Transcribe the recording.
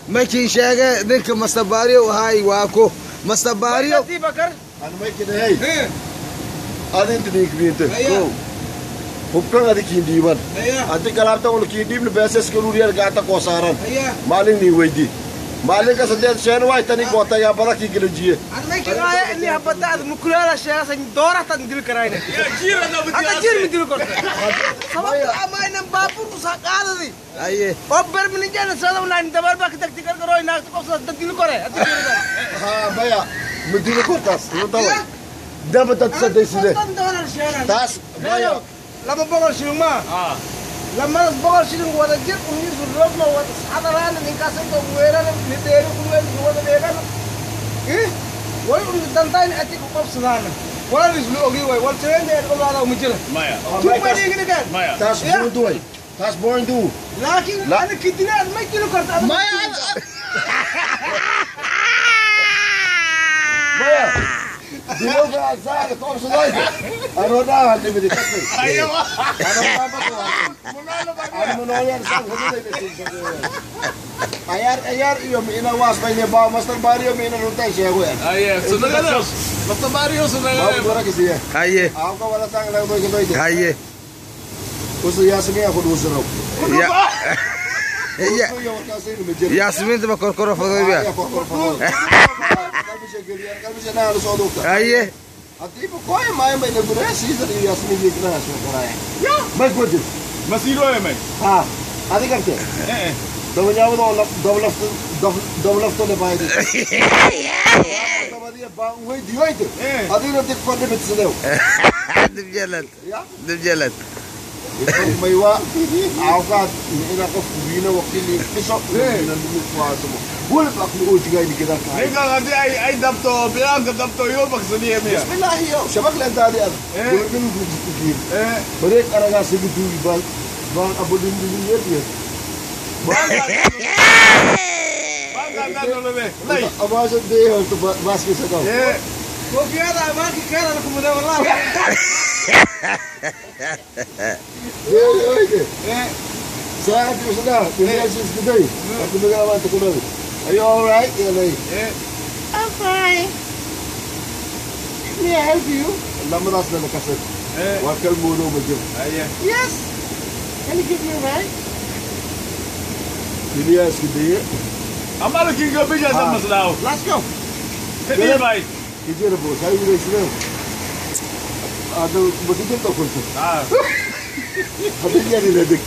ما كين شاقة ذيك مستباريو هاي واكو مستباريو بكر أنا ما كده هاي هذا أنت ديك بينته Bukan ada kindi man. Ati kalau tahu kalau kindi ni biasa sekeluruhan kata kosaran. Maling ni wedi. Maling kan sedang senway tani kota yang pada kiki lagi. Anda kira ini apa tak? Mukulala saya sen dora tan dil kerai ni. Ya jira na betul. Anda jira dil kor. Sama amai nam bapu rusak ada ni. Aye. Oper meninjau saya nak dabar bak tak tikar koroi nak tu kau sudah dil kore. Ha baya, mendil kortas. Tahu. Dapat tak sedih sini. Tas baya. Lama bokor silung mah. Lama bokor silung gua dah jet uni sudah mau gua sadaran ni kasih tu gua era ni deri gua dah deri kan. Gua uni tantai ni atik kau sudah na. Gua ni sudah ogi gua. Gua ceren deri gua dah umur ceren. Maya. Cuma ni gini kan. Tas born tu. Tas born tu. Laki ada kitina ada kilo kertas. Maya. Maya. Dia berasal kau sudah. Anu dah hati beri tapi. Ayo. Anu apa tu? Anu menolak sang ayar iyo mina was pa niya ba master barrio mina rutai siya ko yan. Ayo, sudah kan? Master Mario sudah. Bawa dua lagi siya. Aye. Ako ka wala sang lang doy ko doy. Aye. Uso Yasmin ako duso raw. Ya. Ya. Yasmin tu bakor koro foto dia. Kalbi siya na halos odok. Aye. Ati po ko ay may nagura si Yasmin ni knas mo karay. Ya. Mas ko din. Masih dua ya, Ha. Ati karte. Daw niya mo double to le bayad. Tabadia ba uy diwait. Ati no tik pande bit sedeu. Dibjalat. Dibjalat. May wa awkat ina ko kubina wakili piso na lumukwato mo. Wala pa ako utigay ni kita. Ay kasi ay dapto, bilang ka dapto yo maksudnya niya. Bismillah yo, shabak lang tadi ad. Gulun gugugugin. Balik araga segudu bang abulin dunia dia. Bang lebih. Lai. Awasan deh untuk basket sekau. Kau kira apa? Kira aku muda wallah. Saya tu sudah, dia sih sedai. Aku dengar apa tu kau. Are you all right? I'm fine. May I help you? Lama ras na nakasat. Wakal muno macam. Yes. Can you give me a ride? Dia sedih. Amal king ka bija sa maslaw. Let's go. Hindi bay. Kijera bo, saya udah sudah. Ada begitu tak pun. Ada yang ni ledak.